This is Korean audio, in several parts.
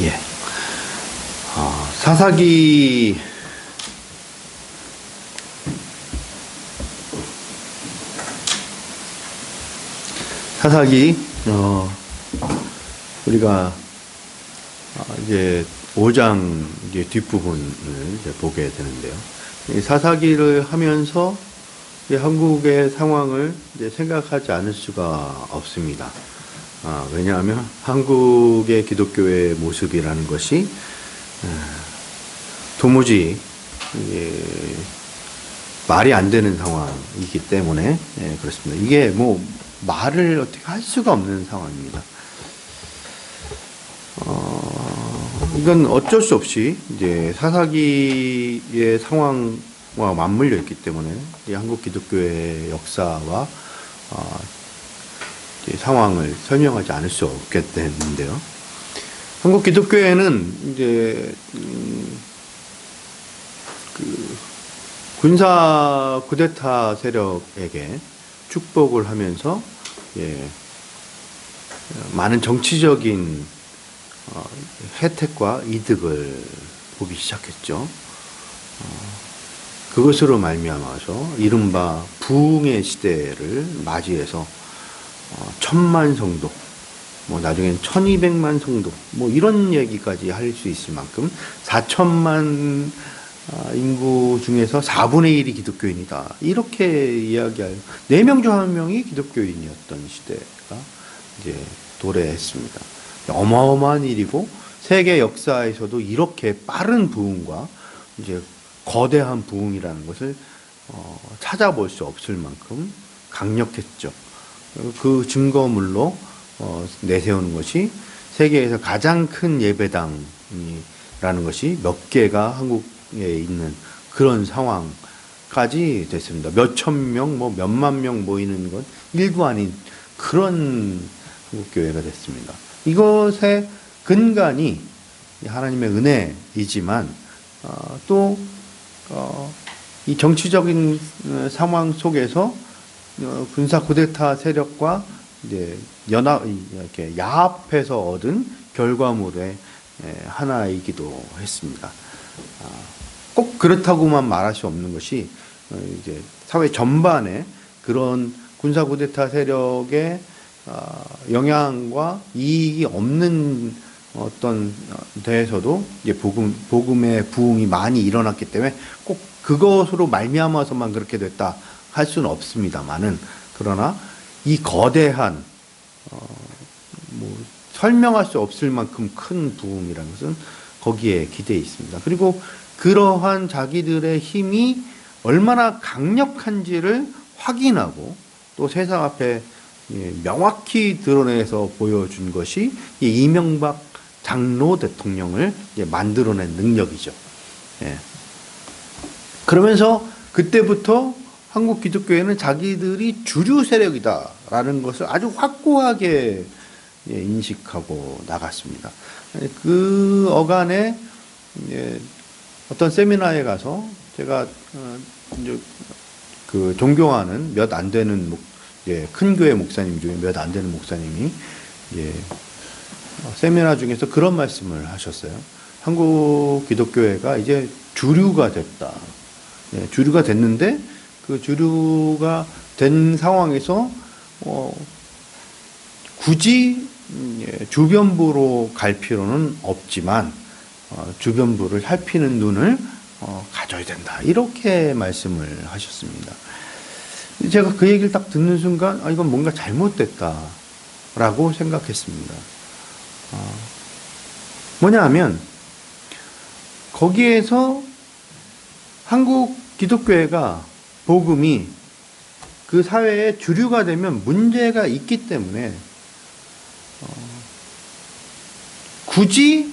예. 사사기 우리가 이제 5장 이제 뒷부분을 이제 보게 되는데요. 이 사사기를 하면서 한국의 상황을 이제 생각하지 않을 수가 없습니다. 왜냐하면 한국의 기독교의 모습이라는 것이 도무지 말이 안 되는 상황이기 때문에 그렇습니다. 이게 뭐 말을 어떻게 할 수가 없는 상황입니다. 이건 어쩔 수 없이 이제 사사기의 상황과 맞물려 있기 때문에 이 한국 기독교의 역사와 상황을 설명하지 않을 수 없겠는데요. 한국 기독교회는 이제 군사 쿠데타 세력에게 축복을 하면서 많은 정치적인 혜택과 이득을 보기 시작했죠. 그것으로 말미암아서 이른바 부흥의 시대를 맞이해서 1000만 성도, 뭐 나중엔 1200만 성도, 뭐 이런 얘기까지 할 수 있을 만큼 4천만 인구 중에서 4분의 1이 기독교인이다. 이렇게 이야기할 4명 중 1명이 기독교인이었던 시대가 이제 도래했습니다. 어마어마한 일이고 세계 역사에서도 이렇게 빠른 부흥과 이제 거대한 부흥이라는 것을 찾아볼 수 없을 만큼 강력했죠. 그 증거물로 내세우는 것이 세계에서 가장 큰 예배당이라는 것이 몇 개가 한국에 있는 그런 상황까지 됐습니다. 몇천 명, 뭐 몇만 명 모이는 건 일도 아닌 그런 한국교회가 됐습니다. 이것의 근간이 하나님의 은혜이지만 또 이 정치적인 상황 속에서 군사 쿠데타 세력과 이제 이렇게 야합해서 얻은 결과물의 하나이기도 했습니다. 꼭 그렇다고만 말할 수 없는 것이 이제 사회 전반에 그런 군사 쿠데타 세력의 영향과 이익이 없는 어떤 데에서도 이제 복음의 부흥이 많이 일어났기 때문에 꼭 그것으로 말미암아서만 그렇게 됐다 할 수는 없습니다만은, 그러나 이 거대한 뭐 설명할 수 없을 만큼 큰 부흥이라는 것은 거기에 기대해 있습니다. 그리고 그러한 자기들의 힘이 얼마나 강력한지를 확인하고 또 세상 앞에 명확히 드러내서 보여준 것이 이명박 장로 대통령을 만들어낸 능력이죠. 그러면서 그때부터 한국 기독교회는 자기들이 주류 세력이다라는 것을 아주 확고하게 인식하고 나갔습니다. 그 어간에 어떤 세미나에 가서 제가 그 존경하는 몇 안 되는 큰 교회 목사님 중에 몇 안 되는 목사님이 세미나 중에서 그런 말씀을 하셨어요. 한국 기독교회가 이제 주류가 됐다. 주류가 됐는데 그 주류가 된 상황에서 굳이 주변부로 갈 필요는 없지만 주변부를 살피는 눈을 가져야 된다. 이렇게 말씀을 하셨습니다. 제가 그 얘기를 딱 듣는 순간 이건 뭔가 잘못됐다라고 생각했습니다. 뭐냐 하면 거기에서 한국 기독교회가 복음이 그 사회의 주류가 되면 문제가 있기 때문에 굳이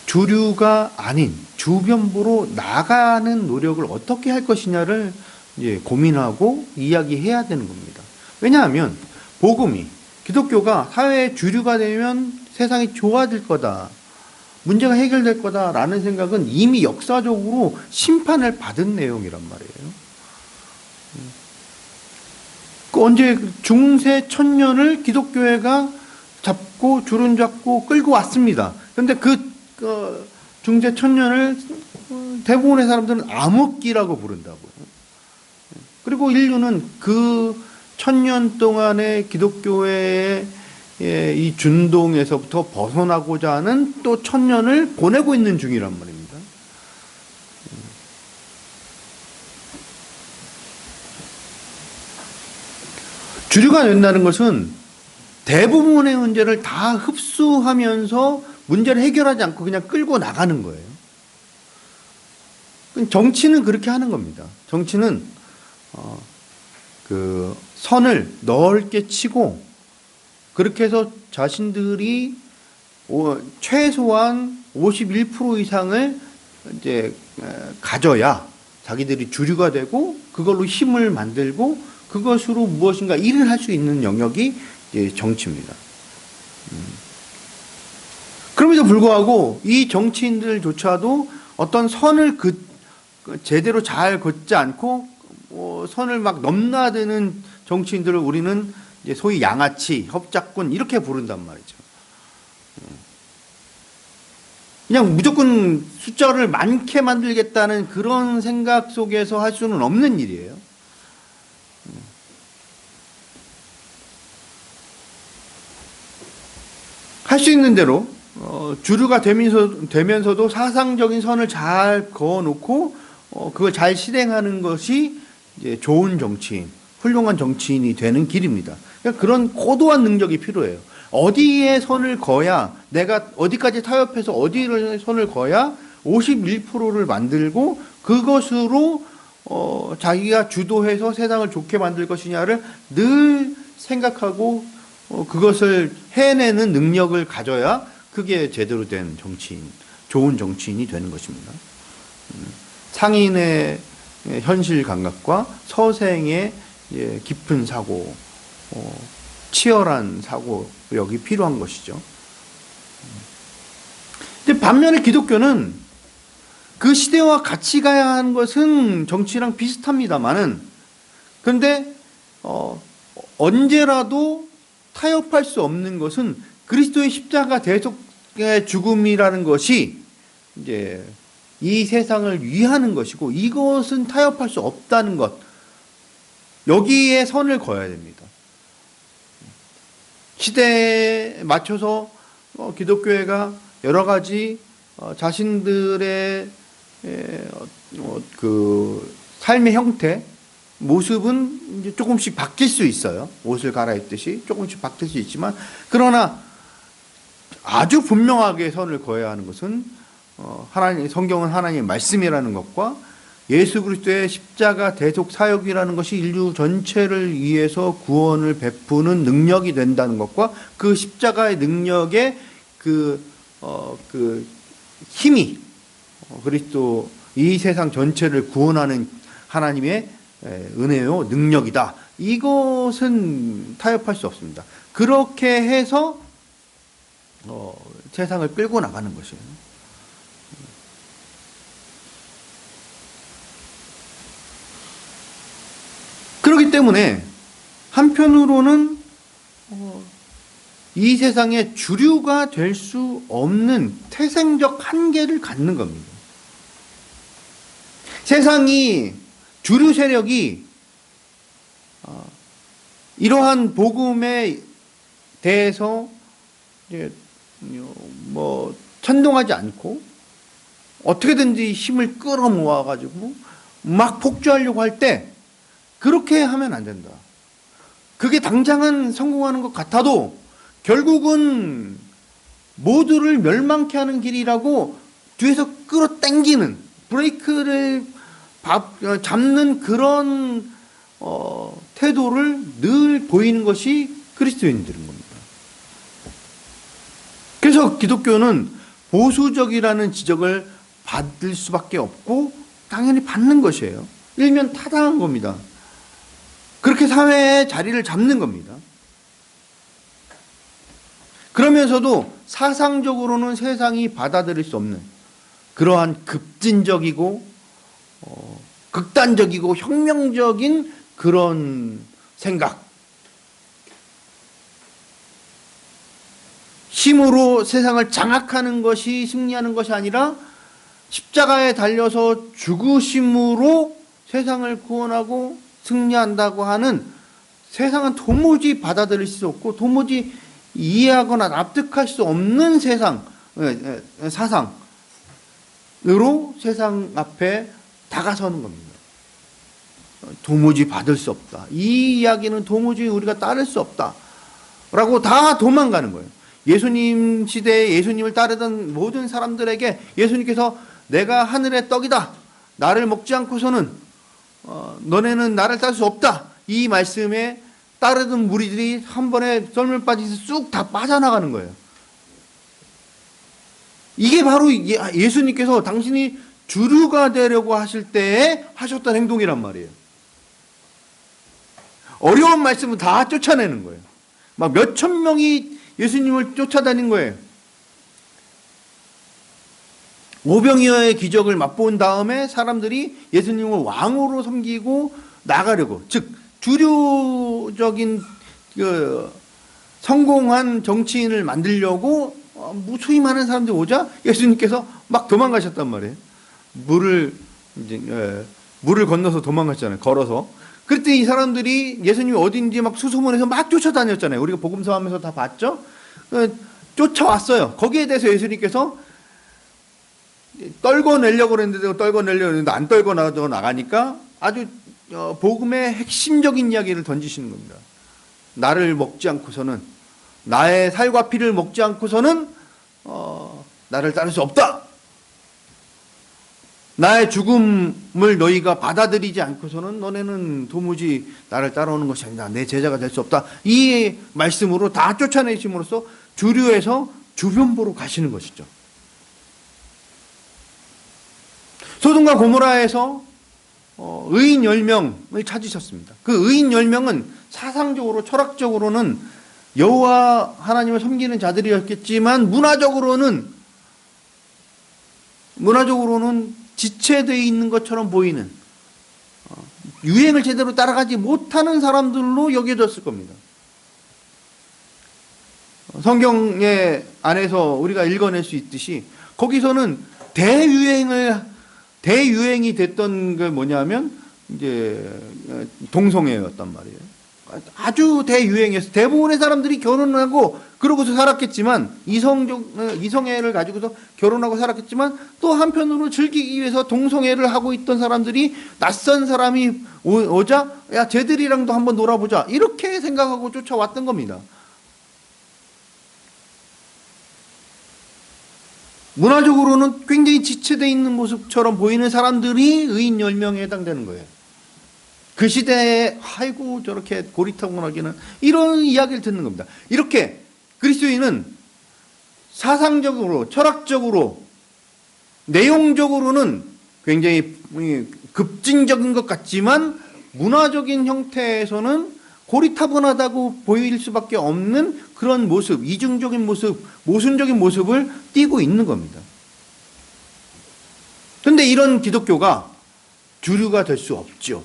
주류가 아닌 주변부로 나가는 노력을 어떻게 할 것이냐를 고민하고 이야기해야 되는 겁니다. 왜냐하면 복음이 기독교가 사회의 주류가 되면 세상이 좋아질 거다, 문제가 해결될 거다라는 생각은 이미 역사적으로 심판을 받은 내용이란 말이에요. 그 언제 중세 천년을 기독교회가 잡고 주름 잡고 끌고 왔습니다. 그런데 그 중세 천년을 대부분의 사람들은 암흑기라고 부른다고요. 그리고 인류는 그 천년 동안의 기독교의 이 준동에서부터 벗어나고자 하는 또 천년을 보내고 있는 중이란 말입니다. 주류가 된다는 것은 대부분의 문제를 다 흡수하면서 문제를 해결하지 않고 그냥 끌고 나가는 거예요. 정치는 그렇게 하는 겁니다. 정치는 그 선을 넓게 치고 그렇게 해서 자신들이 최소한 51% 이상을 이제 가져야 자기들이 주류가 되고 그걸로 힘을 만들고 그것으로 무엇인가 일을 할 수 있는 영역이 이제 정치입니다. 그럼에도 불구하고 이 정치인들조차도 어떤 선을 제대로 잘 긋지 않고 선을 막 넘나드는 정치인들을 우리는 이제 소위 양아치, 협작꾼 이렇게 부른단 말이죠. 그냥 무조건 숫자를 많게 만들겠다는 그런 생각 속에서 할 수는 없는 일이에요. 할 수 있는 대로 주류가 되면서도 사상적인 선을 잘 그어놓고 그걸 잘 실행하는 것이 이제 좋은 정치인, 훌륭한 정치인이 되는 길입니다. 그러니까 그런 고도한 능력이 필요해요. 어디에 선을 그어야 내가 어디까지 타협해서 어디를 선을 그어야 51%를 만들고 그것으로 자기가 주도해서 세상을 좋게 만들 것이냐를 늘 생각하고 그것을 해내는 능력을 가져야 그게 제대로 된 정치인, 좋은 정치인이 되는 것입니다. 상인의 현실 감각과 서생의 깊은 사고, 치열한 사고력이 필요한 것이죠. 근데 반면에 기독교는 그 시대와 같이 가야 하는 것은 정치랑 비슷합니다만은 그런데 언제라도 타협할 수 없는 것은 그리스도의 십자가 대속의 죽음이라는 것이 이제 이 세상을 위하는 것이고 이것은 타협할 수 없다는 것. 여기에 선을 그어야 됩니다. 시대에 맞춰서 기독교회가 여러 가지 자신들의 그 삶의 형태, 모습은 이제 조금씩 바뀔 수 있어요. 옷을 갈아입듯이 조금씩 바뀔 수 있지만 그러나 아주 분명하게 선을 그어야 하는 것은 성경은 하나님의 말씀이라는 것과 예수 그리스도의 십자가 대속 사역이라는 것이 인류 전체를 위해서 구원을 베푸는 능력이 된다는 것과 그 십자가의 능력의 그 힘이 그리스도 이 세상 전체를 구원하는 하나님의 은혜요 능력이다. 이것은 타협할 수 없습니다. 그렇게 해서 세상을 끌고 나가는 것이에요. 그렇기 때문에 한편으로는 이 세상의 주류가 될 수 없는 태생적 한계를 갖는 겁니다. 세상이 주류 세력이 이러한 복음에 대해서 이제 찬동하지 않고 어떻게든지 힘을 끌어모아 가지고 막 폭주하려고 할 때 그렇게 하면 안 된다. 그게 당장은 성공하는 것 같아도 결국은 모두를 멸망케 하는 길이라고 뒤에서 끌어당기는 브레이크를 잡는 그런 태도를 늘 보이는 것이 그리스도인들인 겁니다. 그래서 기독교는 보수적이라는 지적을 받을 수밖에 없고 당연히 받는 것이에요. 일면 타당한 겁니다. 그렇게 사회에 자리를 잡는 겁니다. 그러면서도 사상적으로는 세상이 받아들일 수 없는 그러한 급진적이고 극단적이고 혁명적인 그런 생각. 힘으로 세상을 장악하는 것이 승리하는 것이 아니라 십자가에 달려서 죽으심으로 세상을 구원하고 승리한다고 하는, 세상은 도무지 받아들일 수 없고 도무지 이해하거나 납득할 수 없는 사상으로 세상 앞에 다가서는 겁니다. 도무지 받을 수 없다. 이 이야기는 도무지 우리가 따를 수 없다. 라고 다 도망가는 거예요. 예수님 시대에 예수님을 따르던 모든 사람들에게 예수님께서 내가 하늘의 떡이다. 나를 먹지 않고서는 너네는 나를 따를 수 없다. 이 말씀에 따르던 무리들이 한 번에 썰물 빠지서 쑥 다 빠져나가는 거예요. 이게 바로 예수님께서 당신이 주류가 되려고 하실 때에 하셨던 행동이란 말이에요. 어려운 말씀은 다 쫓아내는 거예요. 막 몇천 명이 예수님을 쫓아다닌 거예요. 오병이어의 기적을 맛본 다음에 사람들이 예수님을 왕으로 섬기고 나가려고, 즉 주류적인 성공한 정치인을 만들려고 무수히 많은 사람들이 오자 예수님께서 막 도망가셨단 말이에요. 물을 건너서 도망갔잖아요. 걸어서. 그랬더니 이 사람들이 예수님이 어딘지 막 수소문해서 막 쫓아다녔잖아요. 우리가 복음서 하면서 다 봤죠. 쫓아왔어요. 거기에 대해서 예수님께서 떨궈내려고 했는데 안 떨궈 나가니까 아주 복음의 핵심적인 이야기를 던지시는 겁니다. 나를 먹지 않고서는, 나의 살과 피를 먹지 않고서는 나를 따를 수 없다. 나의 죽음을 너희가 받아들이지 않고서는 너네는 도무지 나를 따라오는 것이 아니다. 내 제자가 될 수 없다. 이 말씀으로 다 쫓아내심으로써 주류에서 주변부로 가시는 것이죠. 소돔과 고모라에서 의인 10명을 찾으셨습니다. 그 의인 10명은 사상적으로 철학적으로는 여호와 하나님을 섬기는 자들이었겠지만 문화적으로는 지체되어 있는 것처럼 보이는, 유행을 제대로 따라가지 못하는 사람들로 여겨졌을 겁니다. 성경의 안에서 우리가 읽어낼 수 있듯이 거기서는 대유행이 됐던 게 뭐냐면 이제 동성애였단 말이에요. 아주 대유행해서 대부분의 사람들이 결혼하고 그러고서 살았겠지만, 이성애를 가지고서 결혼하고 살았겠지만, 또 한편으로 즐기기 위해서 동성애를 하고 있던 사람들이 낯선 사람이 오자 야 쟤들이랑도 한번 놀아보자 이렇게 생각하고 쫓아왔던 겁니다. 문화적으로는 굉장히 지체되어 있는 모습처럼 보이는 사람들이 의인 10명에 해당되는 거예요. 그 시대에 아이고 저렇게 고리타분하기는, 이런 이야기를 듣는 겁니다. 이렇게 그리스도인은 사상적으로, 철학적으로, 내용적으로는 굉장히 급진적인 것 같지만 문화적인 형태에서는 고리타분하다고 보일 수밖에 없는 그런 모습, 이중적인 모습, 모순적인 모습을 띠고 있는 겁니다. 그런데 이런 기독교가 주류가 될 수 없죠.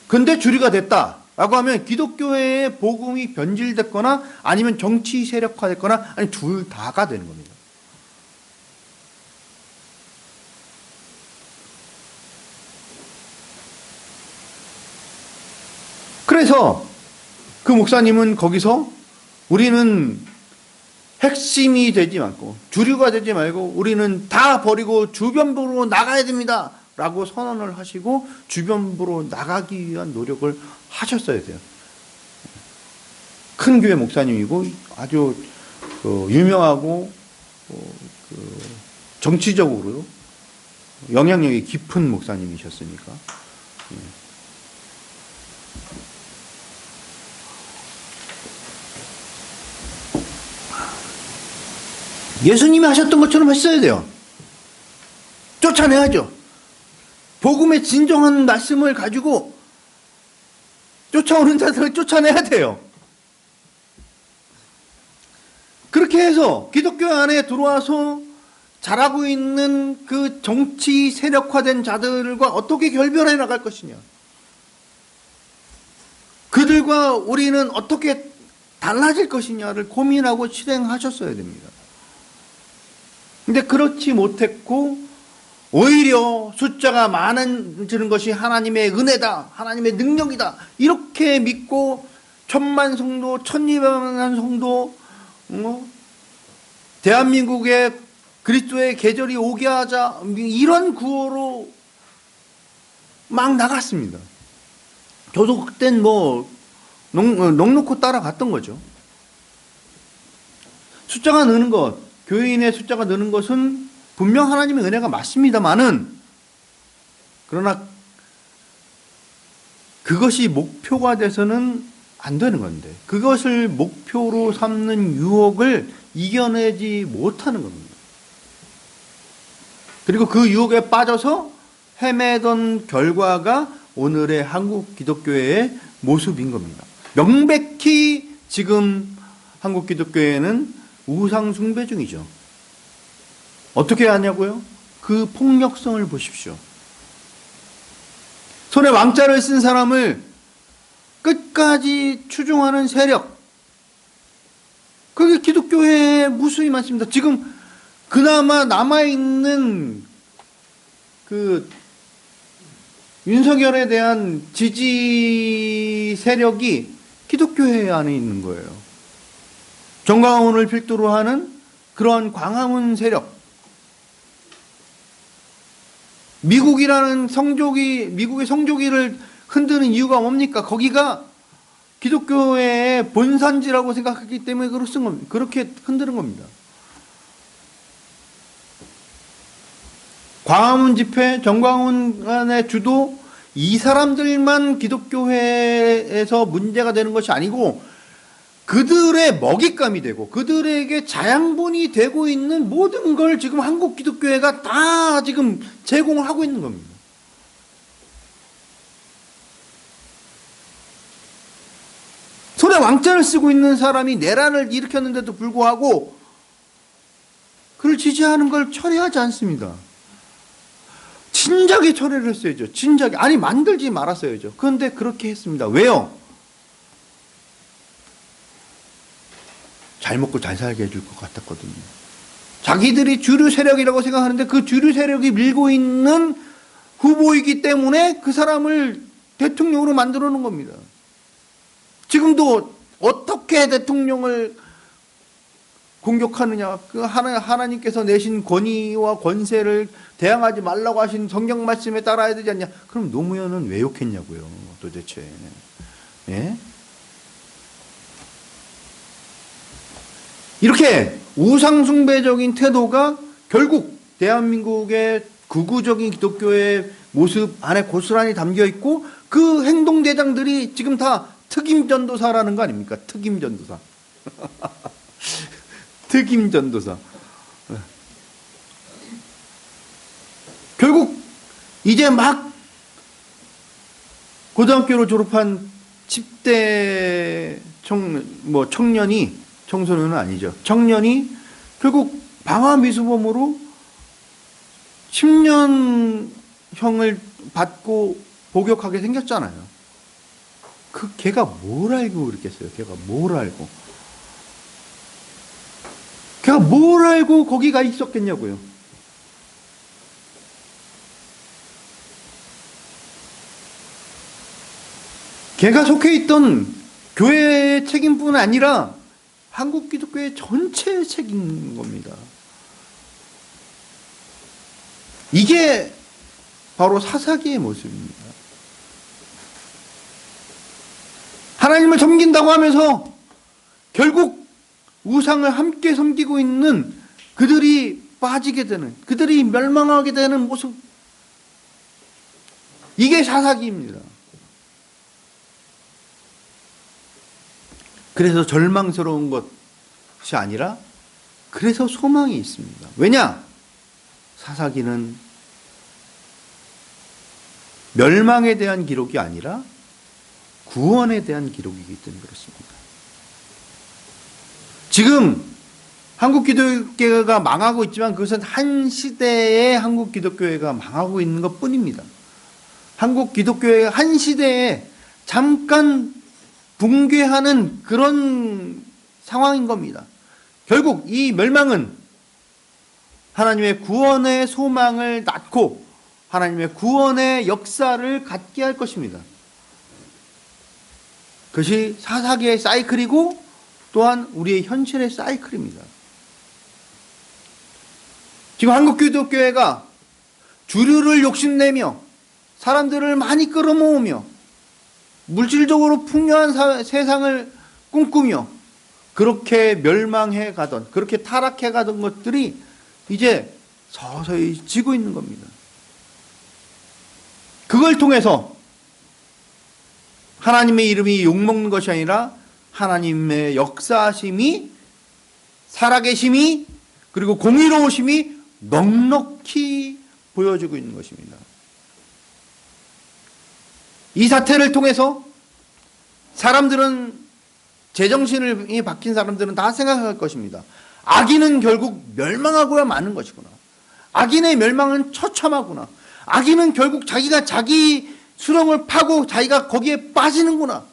근데 주류가 됐다라고 하면 기독교의 복음이 변질됐거나 아니면 정치 세력화됐거나 아니면 둘 다가 되는 겁니다. 그래서 그 목사님은 거기서 우리는 핵심이 되지 말고 주류가 되지 말고 우리는 다 버리고 주변부로 나가야 됩니다 라고 선언을 하시고 주변부로 나가기 위한 노력을 하셨어야 돼요. 큰 교회 목사님이고 아주 유명하고 정치적으로 영향력이 깊은 목사님이셨으니까. 예수님이 하셨던 것처럼 했어야 돼요. 쫓아내야죠. 복음의 진정한 말씀을 가지고 쫓아오는 자들을 쫓아내야 돼요. 그렇게 해서 기독교 안에 들어와서 자라고 있는 그 정치 세력화된 자들과 어떻게 결별해 나갈 것이냐. 그들과 우리는 어떻게 달라질 것이냐를 고민하고 실행하셨어야 됩니다. 근데 그렇지 못했고 오히려 숫자가 많아지는 것이 하나님의 은혜다, 하나님의 능력이다, 이렇게 믿고 1000만 성도, 1200만 성도, 대한민국에 그리스도의 계절이 오게 하자, 이런 구호로 막 나갔습니다. 저도 그땐 넉넉히 따라갔던 거죠. 숫자가 느는 것, 교인의 숫자가 느는 것은 분명 하나님의 은혜가 맞습니다만은, 그러나 그것이 목표가 돼서는 안 되는 건데, 그것을 목표로 삼는 유혹을 이겨내지 못하는 겁니다. 그리고 그 유혹에 빠져서 헤매던 결과가 오늘의 한국 기독교회의 모습인 겁니다. 명백히 지금 한국 기독교회는 우상 숭배 중이죠. 어떻게 하냐고요? 그 폭력성을 보십시오. 손에 왕자를 쓴 사람을 끝까지 추종하는 세력, 그게 기독교회의 모습이 많습니다. 지금 그나마 남아있는 그 윤석열에 대한 지지 세력이 기독교회 안에 있는 거예요. 정광훈을 필두로 하는 그러한 광화문 세력, 미국이라는 미국의 성조기를 흔드는 이유가 뭡니까? 거기가 기독교회의 본산지라고 생각했기 때문에 그렇게 흔드는 겁니다. 광화문 집회, 정광훈의 주도, 이 사람들만 기독교회에서 문제가 되는 것이 아니고 그들의 먹잇감이 되고 그들에게 자양분이 되고 있는 모든 걸 지금 한국 기독교회가 다 지금 제공을 하고 있는 겁니다. 손에 왕자를 쓰고 있는 사람이 내란을 일으켰는데도 불구하고 그를 지지하는 걸 처리하지 않습니다. 진작에 처리를 했어야죠. 진작에. 아니, 만들지 말았어야죠. 그런데 그렇게 했습니다. 왜요? 잘 먹고 잘 살게 해줄 것 같았거든요. 자기들이 주류 세력이라고 생각하는데 그 주류 세력이 밀고 있는 후보이기 때문에 그 사람을 대통령으로 만들어 놓은 겁니다. 지금도 어떻게 대통령을 공격하느냐, 그 하나님께서 내신 권위와 권세를 대항하지 말라고 하신 성경 말씀에 따라야 되지 않냐? 그럼 노무현은 왜 욕했냐고요, 도대체. 예? 이렇게 우상숭배적인 태도가 결국 대한민국의 극우적인 기독교의 모습 안에 고스란히 담겨 있고, 그 행동대장들이 지금 다 특임전도사라는 거 아닙니까? 특임전도사. 특임전도사. 결국 이제 막 고등학교를 졸업한 10대 청년이, 청소년은 아니죠, 청년이 결국 방화미수범으로 10년형을 받고 복역하게 생겼잖아요. 걔가 뭘 알고 그랬겠어요? 걔가 뭘 알고 거기 가 있었겠냐고요. 걔가 속해 있던 교회의 책임뿐 아니라 한국 기독교의 전체 책임인 겁니다. 이게 바로 사사기의 모습입니다. 하나님을 섬긴다고 하면서 결국 우상을 함께 섬기고 있는 그들이 빠지게 되는, 그들이 멸망하게 되는 모습, 이게 사사기입니다. 그래서 절망스러운 것이 아니라 그래서 소망이 있습니다. 왜냐? 사사기는 멸망에 대한 기록이 아니라 구원에 대한 기록이기 때문에 그렇습니다. 지금 한국 기독교회가 망하고 있지만 그것은 한 시대의 한국 기독교회가 망하고 있는 것뿐입니다. 한국 기독교회가 한 시대에 잠깐 붕괴하는 그런 상황인 겁니다. 결국 이 멸망은 하나님의 구원의 소망을 낳고 하나님의 구원의 역사를 갖게 할 것입니다. 그것이 사사기의 사이클이고 또한 우리의 현실의 사이클입니다. 지금 한국기독교회가 주류를 욕심내며 사람들을 많이 끌어모으며 물질적으로 풍요한 세상을 꿈꾸며 그렇게 멸망해 가던, 그렇게 타락해 가던 것들이 이제 서서히 지고 있는 겁니다. 그걸 통해서 하나님의 이름이 욕먹는 것이 아니라 하나님의 역사하심이, 살아계심이, 그리고 공의로우심이 넉넉히 보여지고 있는 것입니다. 이 사태를 통해서 사람들은, 제정신이 박힌 사람들은 다 생각할 것입니다. 악인은 결국 멸망하고야 마는 것이구나. 악인의 멸망은 처참하구나. 악인은 결국 자기가 자기 수렁을 파고 자기가 거기에 빠지는구나.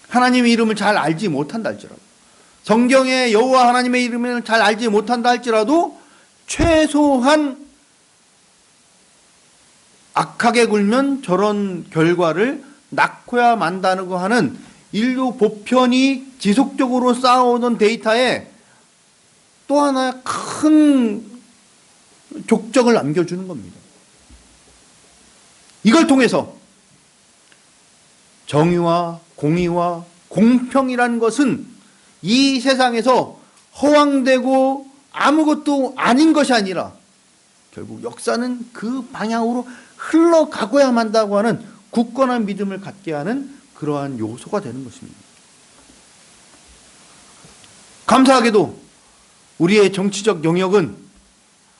하나님의 이름을 잘 알지 못한다 할지라도, 성경의 여호와 하나님의 이름을 잘 알지 못한다 할지라도 최소한 악하게 굴면 저런 결과를 낳고야 만다고 하는 인류 보편이 지속적으로 쌓아오던 데이터에 또 하나의 큰 족적을 남겨주는 겁니다. 이걸 통해서 정의와 공의와 공평이라는 것은 이 세상에서 허황되고 아무것도 아닌 것이 아니라 결국 역사는 그 방향으로 흘러가고야 만다고 하는 굳건한 믿음을 갖게 하는 그러한 요소가 되는 것입니다. 감사하게도 우리의 정치적 영역은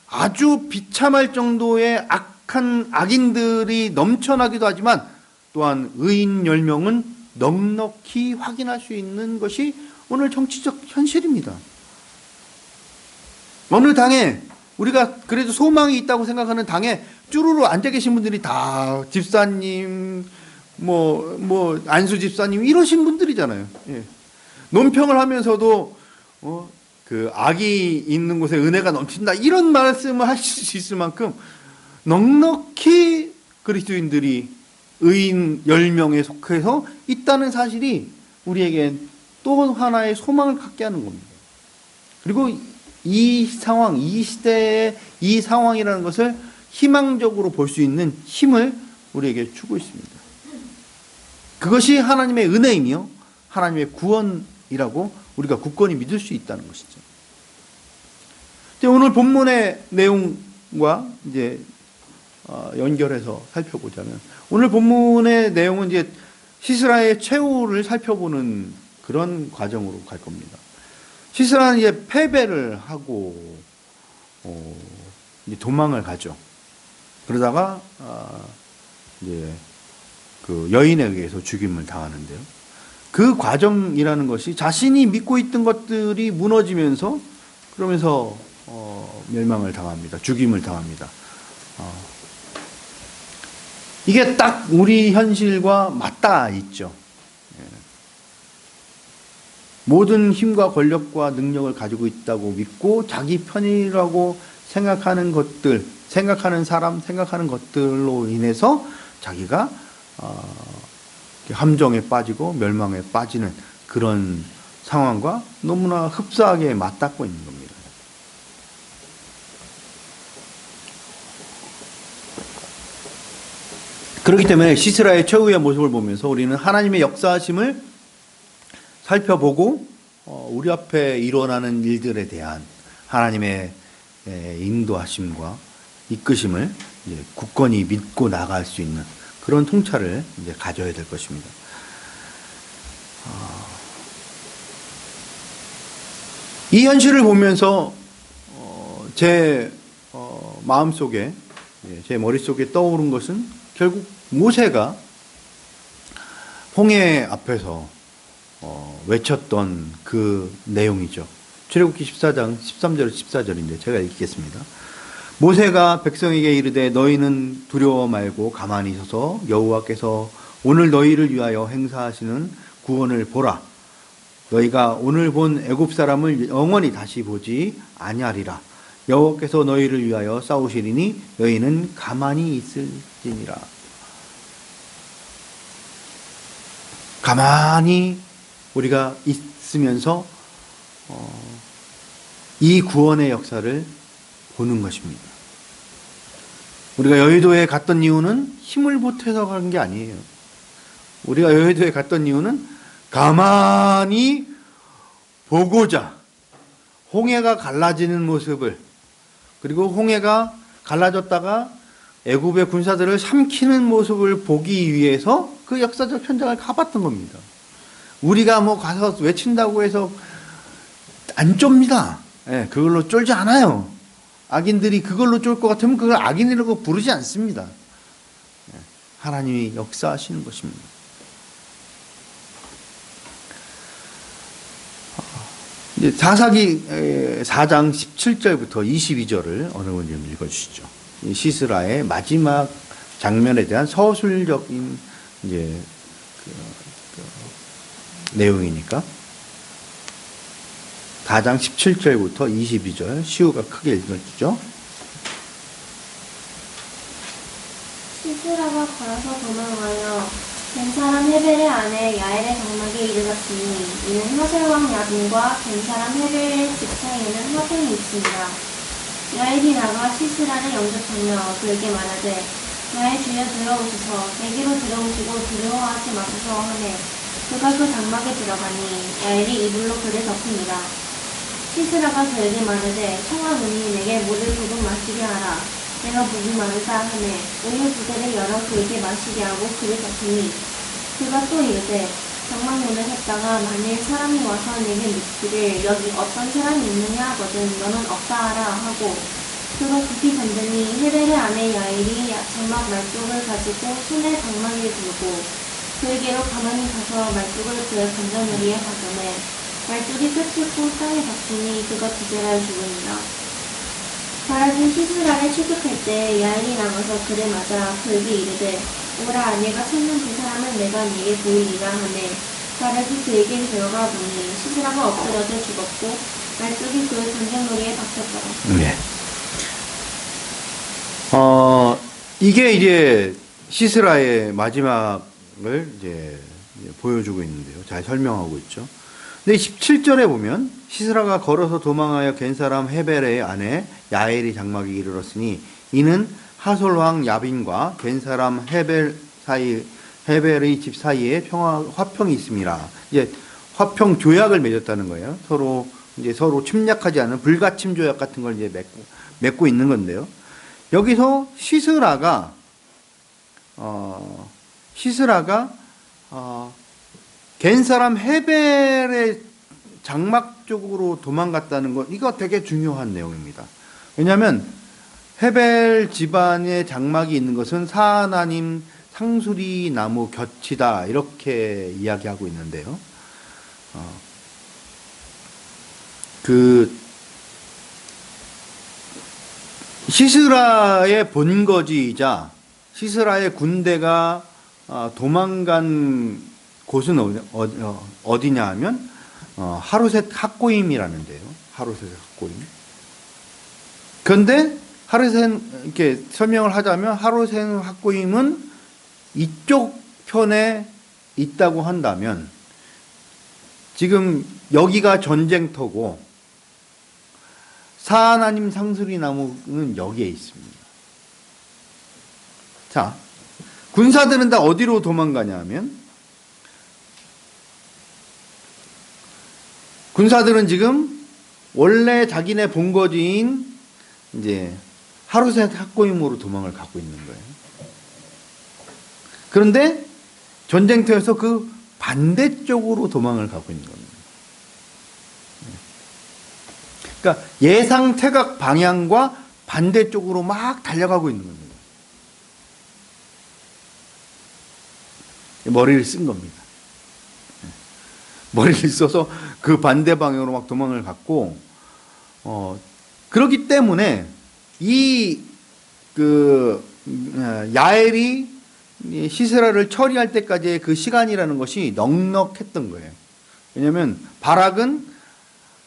아주 비참할 정도의 악한 악인들이 넘쳐나기도 하지만 또한 의인 10명은 넉넉히 확인할 수 있는 것이 오늘 정치적 현실입니다. 어느 당에 우리가 그래도 소망이 있다고 생각하는 당에 쭈루루 앉아 계신 분들이 다 집사님, 안수 집사님 이러신 분들이잖아요. 예. 논평을 하면서도 그 악이 있는 곳에 은혜가 넘친다 이런 말씀을 하실 수 있을 만큼 넉넉히 그리스도인들이 의인 10명에 속해서 있다는 사실이 우리에게 또 하나의 소망을 갖게 하는 겁니다. 그리고 이 상황, 이 시대의 이 상황이라는 것을 희망적으로 볼 수 있는 힘을 우리에게 주고 있습니다. 그것이 하나님의 은혜이며 하나님의 구원이라고 우리가 굳건히 믿을 수 있다는 것이죠. 오늘 본문의 내용과 이제 연결해서 살펴보자면, 오늘 본문의 내용은 이제 시스라의 최후를 살펴보는 그런 과정으로 갈 겁니다. 시스라는 이제 패배를 하고 이제 도망을 가죠. 그러다가 이제 그 여인에 의해서 죽임을 당하는데요. 그 과정이라는 것이 자신이 믿고 있던 것들이 무너지면서 그러면서 멸망을 당합니다. 죽임을 당합니다. 이게 딱 우리 현실과 맞닿아 있죠. 모든 힘과 권력과 능력을 가지고 있다고 믿고 자기 편이라고 생각하는 것들, 생각하는 사람, 생각하는 것들로 인해서 자기가 함정에 빠지고 멸망에 빠지는 그런 상황과 너무나 흡사하게 맞닿고 있는 겁니다. 그렇기 때문에 시스라의 최후의 모습을 보면서 우리는 하나님의 역사하심을 살펴보고 우리 앞에 일어나는 일들에 대한 하나님의 인도하심과 이끄심을 이제 굳건히 믿고 나갈 수 있는 그런 통찰을 이제 가져야 될 것입니다. 이 현실을 보면서 제 마음속에, 제 머릿속에 떠오른 것은 결국 모세가 홍해 앞에서 외쳤던 그 내용이죠. 출애굽기 14장 13절 14절인데 제가 읽겠습니다. 모세가 백성에게 이르되 너희는 두려워 말고 가만히 서서 여호와께서 오늘 너희를 위하여 행사하시는 구원을 보라. 너희가 오늘 본 애굽 사람을 영원히 다시 보지 아니하리라. 여호와께서 너희를 위하여 싸우시리니 너희는 가만히 있을지니라. 가만히 우리가 있으면서 이 구원의 역사를 보는 것입니다. 우리가 여의도에 갔던 이유는 힘을 보태서 간 게 아니에요. 우리가 여의도에 갔던 이유는 가만히 보고자, 홍해가 갈라지는 모습을, 그리고 홍해가 갈라졌다가 애굽의 군사들을 삼키는 모습을 보기 위해서 그 역사적 현장을 가봤던 겁니다. 우리가 뭐 가서 외친다고 해서 안 쫍니다. 예, 그걸로 쫄지 않아요. 악인들이 그걸로 쫄 것 같으면 그걸 악인이라고 부르지 않습니다. 예, 하나님이 역사하시는 것입니다. 이제 사사기 4장 17절부터 22절을 어느 분이 좀 읽어주시죠. 이 시스라의 마지막 장면에 대한 서술적인 이제 내용이니까 4장 17절부터 22절 시우가 크게 읽어주죠. 시스라가 걸어서 도망하여 겐사람 헤벨의 아내 야엘의 장막에 이르렀으니 이는 하셀왕 야빈과 겐사람 헤벨의 집 사이에는 화평이 있습니다. 야엘이 나가 시스라를 영접하며 그에게 말하되 나의 주여 들어오소서 내게로 들어오시고 두려워하지 마소서 하매 그가 그 장막에 들어가니 야엘이 이불로 그를 덮습니다. 시스라가 그에게 말하되 청하노니 내게 물을 조금 마시게 하라. 내가 목이 마르다 하매 우유 부대를 열어 그에게 마시게 하고 그를 덮으니 그가 또 이르되 장막 문을 했다가 만일 사람이 와서 내게 묻기를 여기 어떤 사람이 있느냐 하거든 너는 없다 하라 하고 그가 급히 잠드니 헤벨의 아내 야엘이 장막 말뚝을 가지고 손에 장막에 들고 그에게로 가만히 가서 말뚝을 그의 관자놀이에 박으매 말뚝이 끝을 고 땅에 박히니 그가 부재하여 죽으니라. 바라진 시스라를 취급할 때 야엘이 나가서 그를 맞아 그에게 이르되 오라 내가 찾는 그 사람을 내가 네게 보이리라 하매 바라지 그에게 들어가 보니 시스라가 엎드려져 죽었고 말뚝이 그의 관자놀이에 박혔더라. 네. 이게 이제 시스라의 마지막을 이제 보여주고 있는데요. 잘 설명하고 있죠. 근데 17절에 보면 시스라가 걸어서 도망하여 겐사람 헤벨의 아내 야엘이 장막에 이르렀으니 이는 하솔 왕 야빈과 겐사람 헤벨의 집 사이에 화평이 있습니다. 이제 화평 조약을 맺었다는 거예요. 서로 침략하지 않은 불가침 조약 같은 걸 이제 맺고 있는 건데요. 여기서 시스라가 겐사람 헤벨의 장막 쪽으로 도망갔다는 것, 이거 되게 중요한 내용입니다. 왜냐하면 헤벨 집안의 장막이 있는 것은 사하나님 상수리 나무 곁이다 이렇게 이야기하고 있는데요. 시스라의 본거지이자 시스라의 군대가 도망간 곳은 어디냐 하면 하루셋 학고임이라는 데요. 하루셋 학고임. 그런데 하루셋 이렇게 설명을 하자면 하루셋 학고임은 이쪽 편에 있다고 한다면 지금 여기가 전쟁터고 사하나님 상수리 나무는 여기에 있습니다. 자, 군사들은 다 어디로 도망가냐 하면 군사들은 지금 원래 자기네 본거지인 이제 하루셋 학고임으로 도망을 가고 있는 거예요. 그런데 전쟁터에서 그 반대쪽으로 도망을 가고 있는 겁니다. 그러니까 예상 태각 방향과 반대쪽으로 막 달려가고 있는 겁니다. 머리를 쓴 겁니다. 머리를 써서 그 반대 방향으로 막 도망을 갔고, 그렇기 때문에 야엘이 이 시스라를 처리할 때까지의 그 시간이라는 것이 넉넉했던 거예요. 왜냐하면 바락은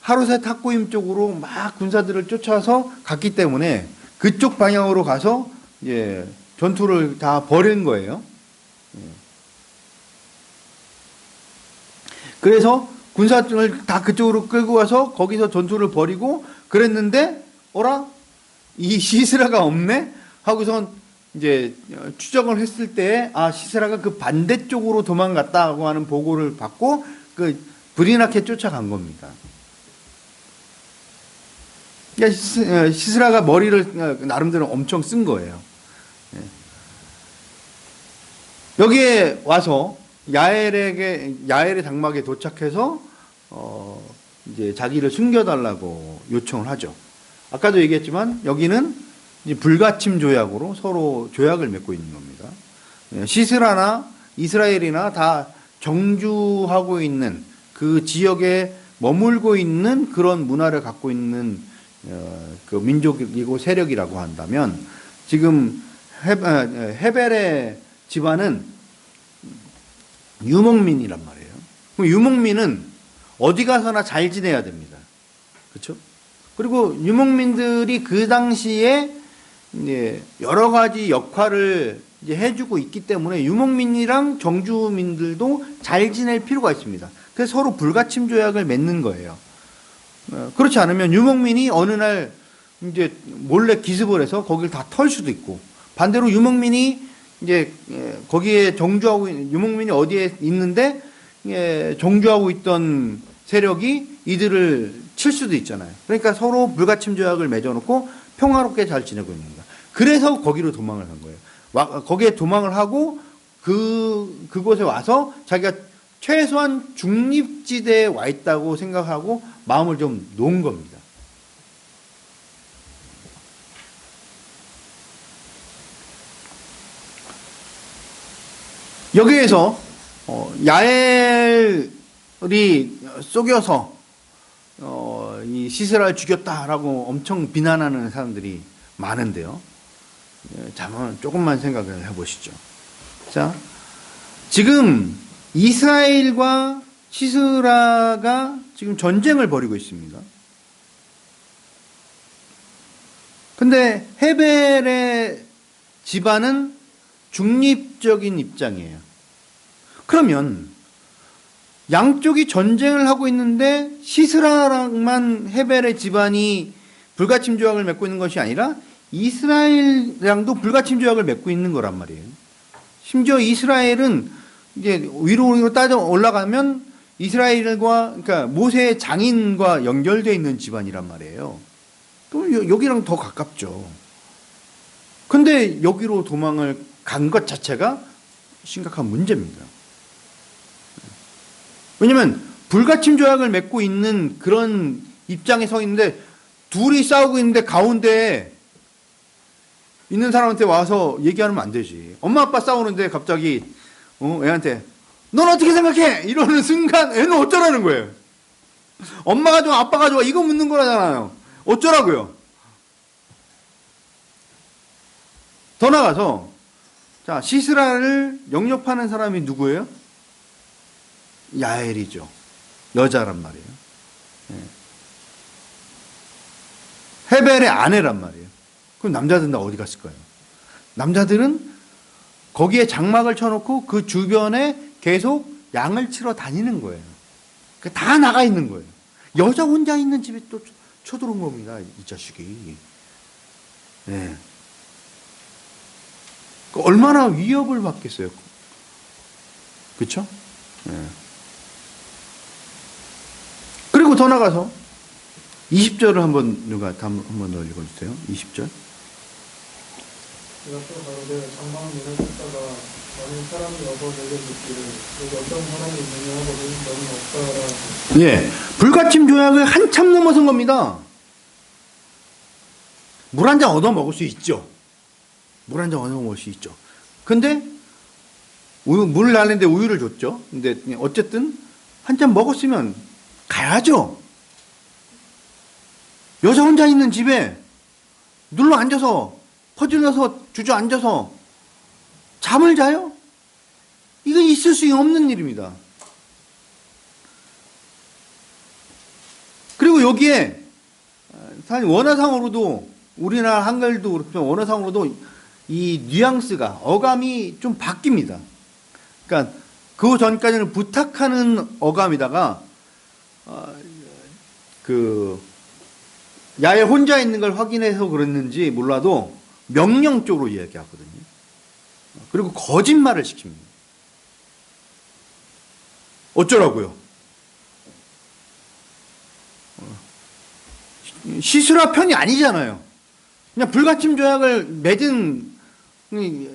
하루셋 탁고임 쪽으로 막 군사들을 쫓아서 갔기 때문에 그쪽 방향으로 가서 이제 전투를 다 벌인 거예요. 그래서 군사들을 다 그쪽으로 끌고 가서 거기서 전투를 벌이고 그랬는데 어라? 이 시스라가 없네? 하고선 이제 추적을 했을 때 아 시스라가 그 반대쪽으로 도망갔다고 하는 보고를 받고 그 불이 나게 쫓아간 겁니다. 그러니까 시스라가 머리를 나름대로 엄청 쓴 거예요. 여기에 와서 야엘의 장막에 도착해서 이제 자기를 숨겨달라고 요청을 하죠. 아까도 얘기했지만 여기는 이제 불가침 조약으로 서로 조약을 맺고 있는 겁니다. 시스라나 이스라엘이나 다 정주하고 있는 그 지역에 머물고 있는 그런 문화를 갖고 있는 그 민족이고 세력이라고 한다면 지금 헤벨의 집안은 유목민이란 말이에요. 그럼 유목민은 어디 가서나 잘 지내야 됩니다. 그렇죠? 그리고 유목민들이 그 당시에 이제 여러 가지 역할을 이제 해주고 있기 때문에 유목민이랑 정주민들도 잘 지낼 필요가 있습니다. 그래서 서로 불가침 조약을 맺는 거예요. 그렇지 않으면 유목민이 어느 날 이제 몰래 기습을 해서 거기를 다 털 수도 있고 반대로 유목민이 이제 거기에 유목민이 어디에 있는데 정주하고 있던 세력이 이들을 칠 수도 있잖아요. 그러니까 서로 불가침 조약을 맺어놓고 평화롭게 잘 지내고 있는 거야. 그래서 거기로 도망을 한 거예요. 거기에 도망을 하고 그곳에 와서 자기가 최소한 중립지대에 와 있다고 생각하고 마음을 좀 놓은 겁니다. 여기에서 야엘이 속여서 이 시스라를 죽였다라고 엄청 비난하는 사람들이 많은데요. 자, 조금만 생각을 해보시죠. 자, 지금 이스라엘과 시스라가 지금 전쟁을 벌이고 있습니다. 근데 헤벨의 집안은 중립적인 입장이에요. 그러면 양쪽이 전쟁을 하고 있는데 시스라랑만 헤벨의 집안이 불가침 조약을 맺고 있는 것이 아니라 이스라엘랑도 불가침 조약을 맺고 있는 거란 말이에요. 심지어 이스라엘은 이제 위로 따져 올라가면 이스라엘과 그러니까 모세의 장인과 연결되어 있는 집안이란 말이에요. 또 여기랑 더 가깝죠. 근데 여기로 도망을 간 것 자체가 심각한 문제입니다. 왜냐면 불가침 조약을 맺고 있는 그런 입장에 서 있는데 둘이 싸우고 있는데 가운데에 있는 사람한테 와서 얘기하면 안 되지. 엄마 아빠 싸우는데 갑자기 애한테 넌 어떻게 생각해? 이러는 순간 애는 어쩌라는 거예요. 엄마가 좋아 아빠가 좋아 이거 묻는 거라잖아요. 어쩌라고요? 더 나가서 자 시스라를 영접하는 사람이 누구예요? 야엘이죠. 여자란 말이에요. 헤벨의 아내란 말이에요. 그럼 남자들은 다 어디 갔을 거예요? 남자들은 거기에 장막을 쳐놓고 그 주변에 계속 양을 치러 다니는 거예요. 다 나가 있는 거예요. 여자 혼자 있는 집에 또 쳐들어온 겁니다. 이 자식이. 네. 얼마나 위협을 받겠어요. 그렇죠? 네. 그리고 더 나가서 20절을 한번 누가 한번 더 읽어주세요. 20절. 내가 또 가로되 장막 문을 쳤다가 많은 사람이 와서 내게 묻기를 여기 어떤 사람이 있느냐 하거든 너는 없다 하라. 예, 불가침 조약을 한참 넘어선 겁니다. 물 한 잔 얻어 먹을 수 있죠. 물 한 잔 얻어 먹을 수 있죠. 근데 물을 나는데 우유를 줬죠. 근데 어쨌든 한 잔 먹었으면 가야죠. 여자 혼자 있는 집에 눌러 앉아서 퍼질러서 주저앉아서 잠을 자요? 이건 있을 수 없는 일입니다. 그리고 여기에 사실 원어상으로도 우리나라 한글도 그렇지만 원어상으로도 이 뉘앙스가 어감이 좀 바뀝니다. 그러니까 그 전까지는 부탁하는 어감이다가 그 야엘 혼자 있는 걸 확인해서 그랬는지 몰라도 명령 쪽으로 이야기하거든요. 그리고 거짓말을 시킵니다. 어쩌라고요? 시스라 편이 아니잖아요. 그냥 불가침 조약을 맺은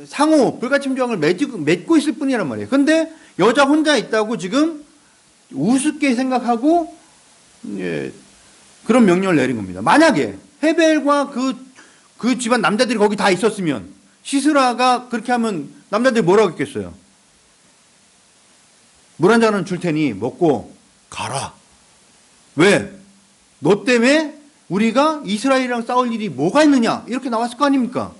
상호 불가침 조약을 맺고 있을 뿐이란 말이에요. 근데 여자 혼자 있다고 지금 우습게 생각하고 그런 명령을 내린 겁니다. 만약에 헤벨과 그 집안 남자들이 거기 다 있었으면 시스라가 그렇게 하면 남자들이 뭐라고 했겠어요? 물 한 잔은 줄 테니 먹고 가라. 왜? 너 때문에 우리가 이스라엘이랑 싸울 일이 뭐가 있느냐? 이렇게 나왔을 거 아닙니까?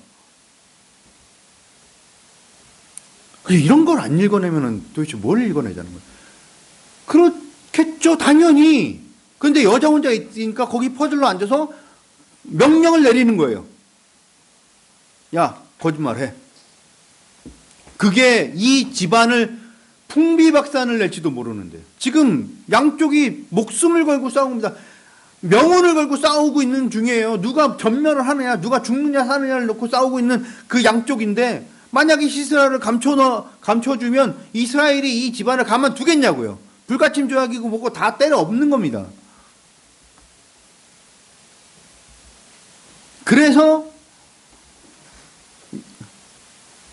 이런 걸 안 읽어내면 도대체 뭘 읽어내자는 거예요? 그렇겠죠, 당연히. 근데 여자 혼자 있으니까 거기 퍼즐로 앉아서 명령을 내리는 거예요. 야, 거짓말해. 그게 이 집안을 풍비박산을 낼지도 모르는데 지금 양쪽이 목숨을 걸고 싸웁니다. 명운을 걸고 싸우고 있는 중이에요. 누가 전멸을 하느냐, 누가 죽느냐 사느냐를 놓고 싸우고 있는 그 양쪽인데 만약에 시스라를 감춰주면 이스라엘이 이 집안을 가만두겠냐고요. 불가침 조약이고 뭐고 다 때려 엎는 겁니다. 그래서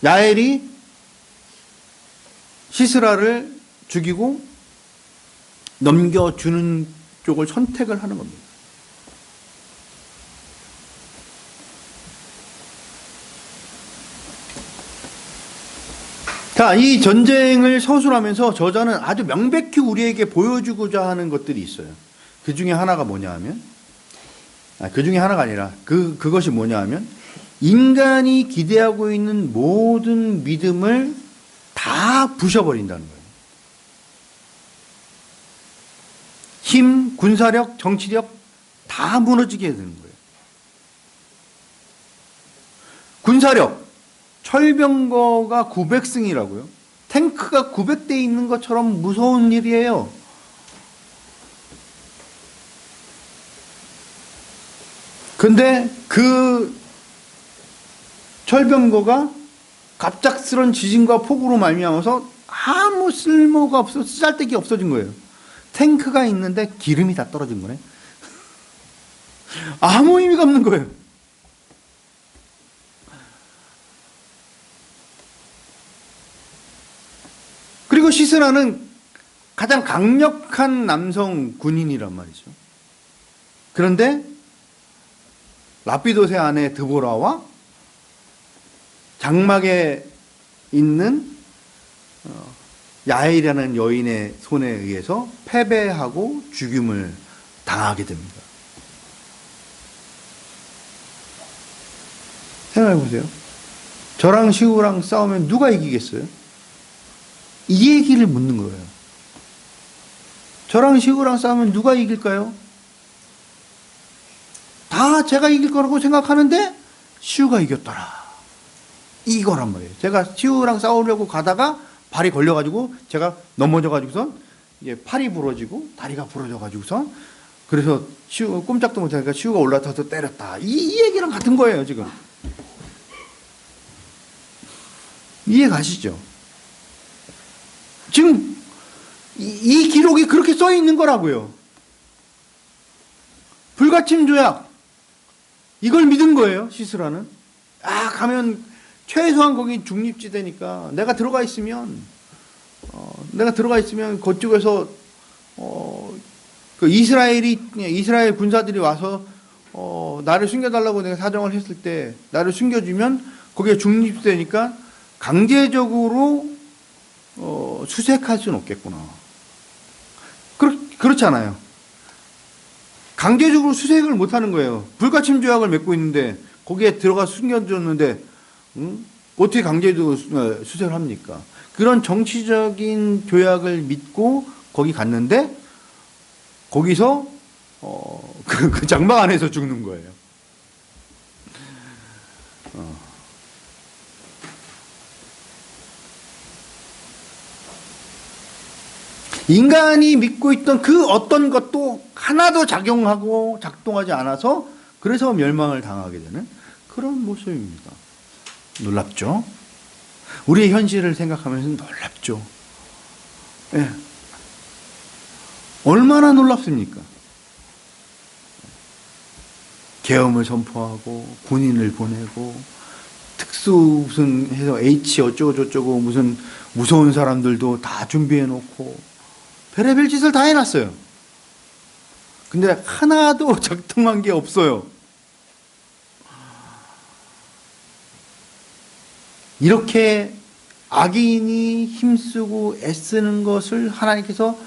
야엘이 시스라를 죽이고 넘겨주는 쪽을 선택을 하는 겁니다. 자, 이 전쟁을 서술하면서 저자는 아주 명백히 우리에게 보여주고자 하는 것들이 있어요. 그 중에 하나가 뭐냐 하면, 그 중에 하나가 아니라 그것이 뭐냐 하면, 인간이 기대하고 있는 모든 믿음을 다 부셔버린다는 거예요. 힘, 군사력, 정치력 다 무너지게 되는 거예요. 군사력, 철병거가 900승이라고요. 탱크가 900대 있는 것처럼 무서운 일이에요. 근데 그 철병거가 갑작스런 지진과 폭우로 말미암아서 아무 쓸모가 없어, 쓰잘데기 없어진 거예요. 탱크가 있는데 기름이 다 떨어진 거네. 아무 의미가 없는 거예요. 그리고 시스라는 가장 강력한 남성 군인이란 말이죠. 그런데 라피도세 아내 드보라와 장막에 있는 야엘이라는 여인의 손에 의해서 패배하고 죽임을 당하게 됩니다. 생각해 보세요. 저랑 시우랑 싸우면 누가 이기겠어요? 이 얘기를 묻는 거예요. 저랑 시우랑 싸우면 누가 이길까요? 다 제가 이길 거라고 생각하는데 시우가 이겼더라. 이거란 말이에요. 제가 시우랑 싸우려고 가다가 발이 걸려가지고 제가 넘어져가지고선 이제 팔이 부러지고 다리가 부러져가지고선 그래서 시우 꼼짝도 못하니까 시우가 올라타서 때렸다. 이 얘기랑 같은 거예요, 지금. 이해 가시죠? 지금 이 기록이 그렇게 써 있는 거라고요. 불가침 조약 이걸 믿은 거예요, 시스라는. 가면 최소한 거기 중립지대니까 내가 들어가 있으면 그쪽에서 그 이스라엘 군사들이 와서 나를 숨겨달라고 내가 사정을 했을 때 나를 숨겨주면 거기에 중립지대니까 강제적으로 수색할 수는 없겠구나. 그렇잖아요. 강제적으로 수색을 못 하는 거예요. 불가침 조약을 맺고 있는데 거기에 들어가 숨겨줬는데 어떻게 수색을 합니까? 그런 정치적인 조약을 믿고 거기 갔는데 거기서 그 장막 안에서 죽는 거예요. 인간이 믿고 있던 그 어떤 것도 하나도 작동하지 않아서 그래서 멸망을 당하게 되는 그런 모습입니다. 놀랍죠? 우리의 현실을 생각하면서 놀랍죠? 예. 얼마나 놀랍습니까? 계엄을 선포하고 군인을 보내고 특수 무슨 해서 H 어쩌고 무슨 무서운 사람들도 다 준비해 놓고 별의별 짓을 다 해놨어요. 근데 하나도 작동한 게 없어요. 이렇게 악인이 힘쓰고 애쓰는 것을 하나님께서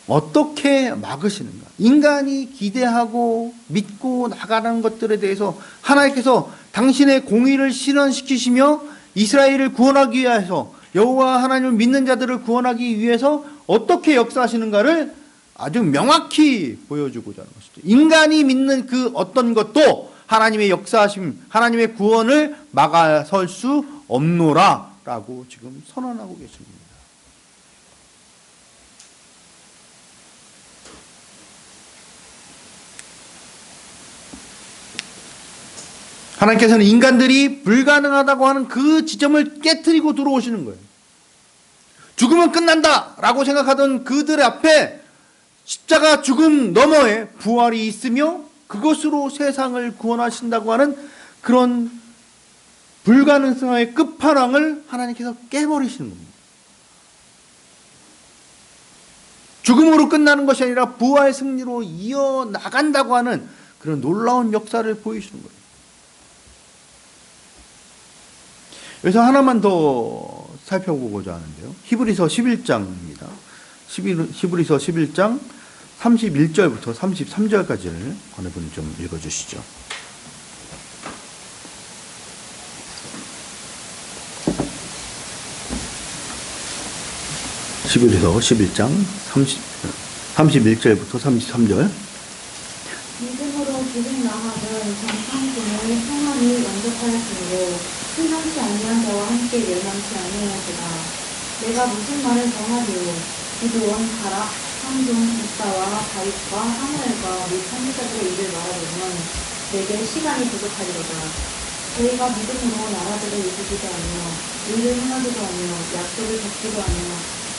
어떻게 막으시는가? 인간이 기대하고 믿고 나가는 것들에 대해서 하나님께서 당신의 공의를 실현시키시며 이스라엘을 구원하기 위해서 여호와 하나님을 믿는 자들을 구원하기 위해서 어떻게 역사하시는가를 아주 명확히 보여주고자 하는 것이죠. 인간이 믿는 그 어떤 것도 하나님의 역사하심, 하나님의 구원을 막아설 수 없노라 라고 지금 선언하고 계십니다. 하나님께서는 인간들이 불가능하다고 하는 그 지점을 깨트리고 들어오시는 거예요. 죽으면 끝난다 라고 생각하던 그들 앞에 십자가 죽음 너머에 부활이 있으며 그것으로 세상을 구원하신다고 하는 그런 불가능성의 끝판왕을 하나님께서 깨버리시는 겁니다. 죽음으로 끝나는 것이 아니라 부활 승리로 이어나간다고 하는 그런 놀라운 역사를 보이시는 거예요. 여기서 하나만 더 살펴보고자 하는데요. 히브리서 11장입니다. 히브리서 11장 31절부터 33절까지를 어느 분이 좀 읽어주시죠. 히브리서 11장 31절부터 33절. 믿음으로 기름 나하는 전판군을 평안히 영접하였으므로 승함치 아니한 자와 함께 멸망치 아니하였으나 내가 무슨 말을 더하리요. 기드온, 바락, 삼손, 입다와 다윗과 사무엘과 및 선지자들의 일을 말하려면 내게 시간이 부족하리로다. 저희가 믿음으로 나라들을 이기기도 하며 의를 행하기도 하며 약속을 적기도 하며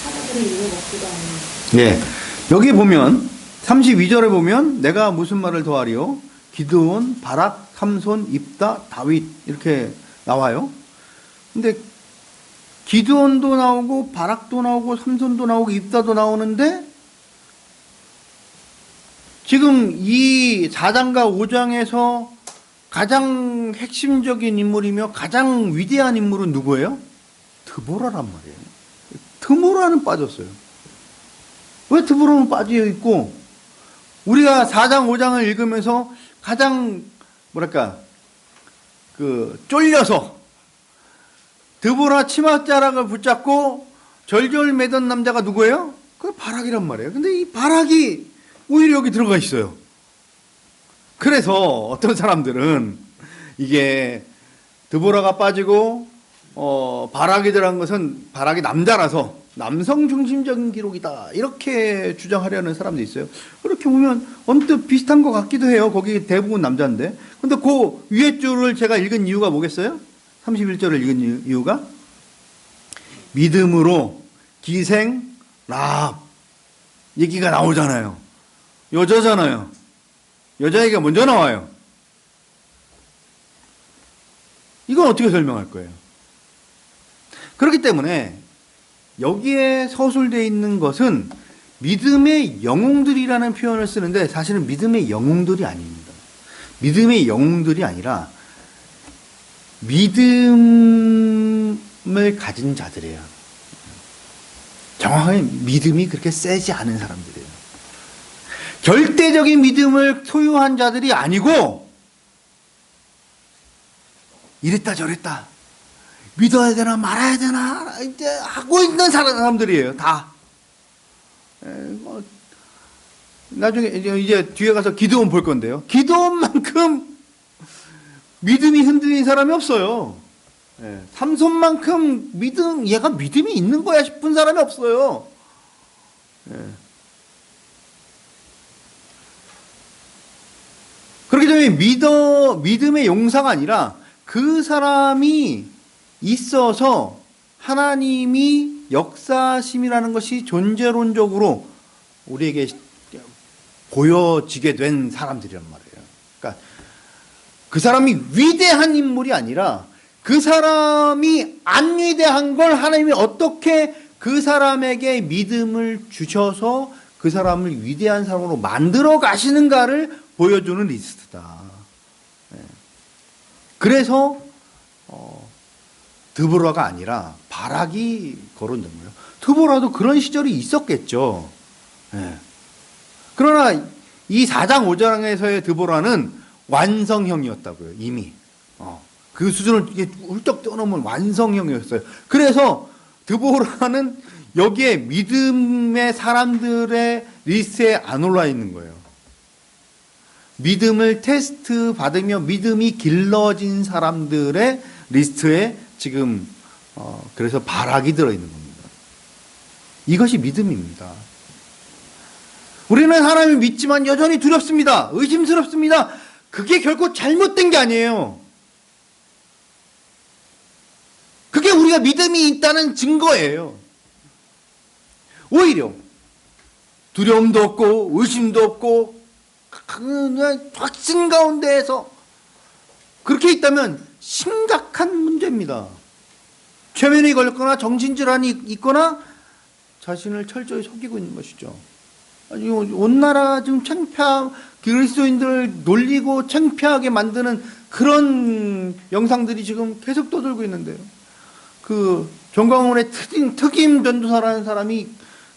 사자들의 일을 먹기도 하며. 네, 여기 보면 32절에 보면 내가 무슨 말을 더하리요? 기드온, 바락, 삼손, 입다, 다윗 이렇게 나와요. 근데 기드온도 나오고 바락도 나오고 삼손도 나오고 입다도 나오는데 지금 이 4장과 5장에서 가장 핵심적인 인물이며 가장 위대한 인물은 누구예요? 드보라란 말이에요. 드보라는 빠졌어요. 왜 드보라는 빠져 있고 우리가 4장 5장을 읽으면서 가장 쫄려서 드보라 치맛자락을 붙잡고 절절 매던 남자가 누구예요? 그 바락이란 말이에요. 근데 이 바락이 오히려 여기 들어가 있어요. 그래서 어떤 사람들은 이게 드보라가 빠지고 바락이 들어간 것은 바락이 남자라서 남성 중심적인 기록이다 이렇게 주장하려는 사람도 있어요. 그렇게 보면 언뜻 비슷한 것 같기도 해요. 거기 대부분 남자인데. 근데 그 위에 줄을 제가 읽은 이유가 뭐겠어요? 31절을 읽은 이유가 믿음으로 기생 라합 얘기가 나오잖아요. 여자잖아요. 여자 얘기가 먼저 나와요. 이건 어떻게 설명할 거예요? 그렇기 때문에 여기에 서술되어 있는 것은 믿음의 영웅들이라는 표현을 쓰는데 사실은 믿음의 영웅들이 아닙니다. 믿음의 영웅들이 아니라 믿음을 가진 자들이에요. 정확하게 믿음이 그렇게 세지 않은 사람들이에요. 절대적인 믿음을 소유한 자들이 아니고 이랬다 저랬다 믿어야 되나 말아야 되나 이제 하고 있는 사람들이에요. 다. 나중에 이제 뒤에 가서 기드온 볼 건데요. 기드온만큼 믿음이 흔들린 사람이 없어요. 삼손만큼 얘가 믿음이 있는 거야 싶은 사람이 없어요. 그렇기 때문에 믿음의 용사가 아니라 그 사람이 있어서 하나님이 역사심이라는 것이 존재론적으로 우리에게 보여지게 된 사람들이란 말이에요. 그러니까 그 사람이 위대한 인물이 아니라 그 사람이 안 위대한 걸 하나님이 어떻게 그 사람에게 믿음을 주셔서 그 사람을 위대한 사람으로 만들어 가시는가를 보여주는 리스트다. 그래서 드보라가 아니라 바락이 거론된 거예요. 드보라도 그런 시절이 있었겠죠. 그러나 이 4장 5장에서의 드보라는 완성형이었다고요. 이미 그 수준을 훌쩍 뛰어넘은 완성형이었어요. 그래서 드보라는 여기에 믿음의 사람들의 리스트에 안 올라 있는 거예요. 믿음을 테스트 받으며 믿음이 길러진 사람들의 리스트에 지금 그래서 바락이 들어있는 겁니다. 이것이 믿음입니다. 우리는 하나님을 믿지만 여전히 두렵습니다. 의심스럽습니다. 그게 결코 잘못된 게 아니에요. 그게 우리가 믿음이 있다는 증거예요. 오히려 두려움도 없고 의심도 없고 그냥 확신 가운데에서 그렇게 있다면 심각한 문제입니다. 최면이 걸렸거나 정신질환이 있거나 자신을 철저히 속이고 있는 것이죠. 아니, 온 나라 지금 그리스도인들을 놀리고 창피하게 만드는 그런 영상들이 지금 계속 떠돌고 있는데요. 그 정광훈의 특임 전도사라는 사람이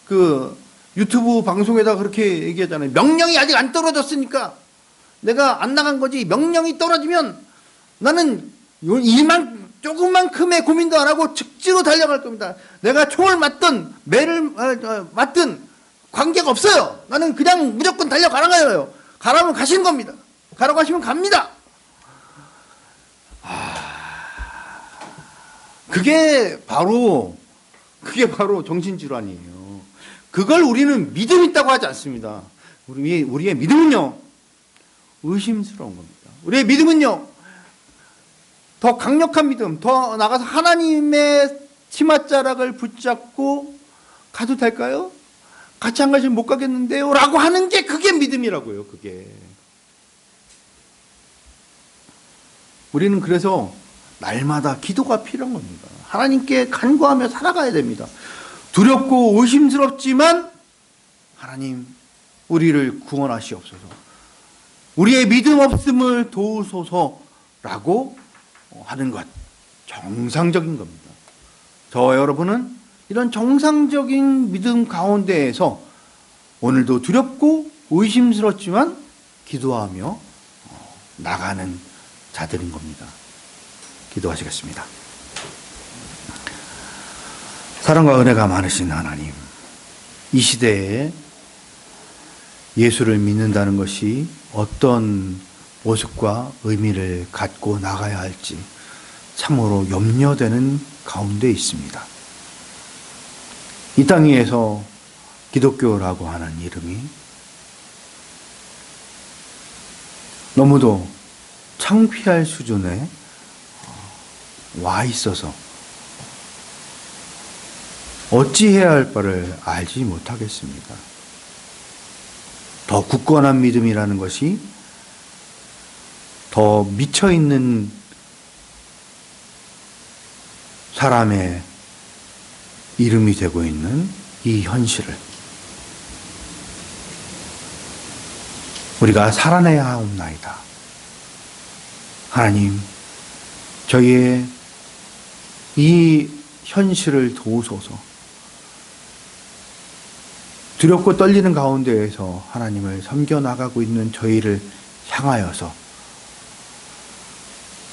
그 유튜브 방송에다 그렇게 얘기하잖아요. 명령이 아직 안 떨어졌으니까 내가 안 나간 거지. 명령이 떨어지면 나는 조금만큼의 고민도 안 하고 즉지로 달려갈 겁니다. 내가 총을 맞든 매를 맞든 관계가 없어요. 나는 그냥 무조건 달려가는 거예요. 가라면 가시는 겁니다. 가라고 하시면 갑니다. 그게 바로 정신질환이에요. 그걸 우리는 믿음 있다고 하지 않습니다. 우리의 믿음은요, 의심스러운 겁니다. 우리의 믿음은요, 더 강력한 믿음, 더 나가서 하나님의 치맛자락을 붙잡고 가도 될까요? 같이 안 가시면 못 가겠는데요? 라고 하는 게 그게 믿음이라고요, 그게. 우리는 그래서 날마다 기도가 필요한 겁니다. 하나님께 간구하며 살아가야 됩니다. 두렵고 의심스럽지만 하나님 우리를 구원하시옵소서. 우리의 믿음 없음을 도우소서라고 하는 것 정상적인 겁니다. 저와 여러분은 이런 정상적인 믿음 가운데에서 오늘도 두렵고 의심스럽지만 기도하며 나가는 자들인 겁니다. 기도하시겠습니다. 사랑과 은혜가 많으신 하나님, 이 시대에 예수를 믿는다는 것이 어떤 모습과 의미를 갖고 나가야 할지 참으로 염려되는 가운데 있습니다. 이 땅 위에서 기독교라고 하는 이름이 너무도 창피할 수준에 와 있어서 어찌해야 할 바를 알지 못하겠습니다. 더 굳건한 믿음이라는 것이 더 미쳐있는 사람의 이름이 되고 있는 이 현실을 우리가 살아내야 하옵나이다. 하나님, 저희의 이 현실을 도우소서. 두렵고 떨리는 가운데에서 하나님을 섬겨나가고 있는 저희를 향하여서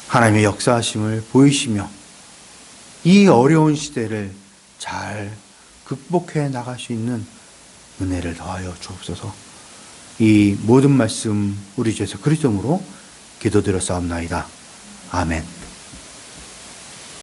하나님의 역사하심을 보이시며 이 어려운 시대를 잘 극복해 나갈 수 있는 은혜를 더하여 주옵소서. 이 모든 말씀 우리 주 예수 그리스도 이름으로 기도드렸사옵나이다. 아멘.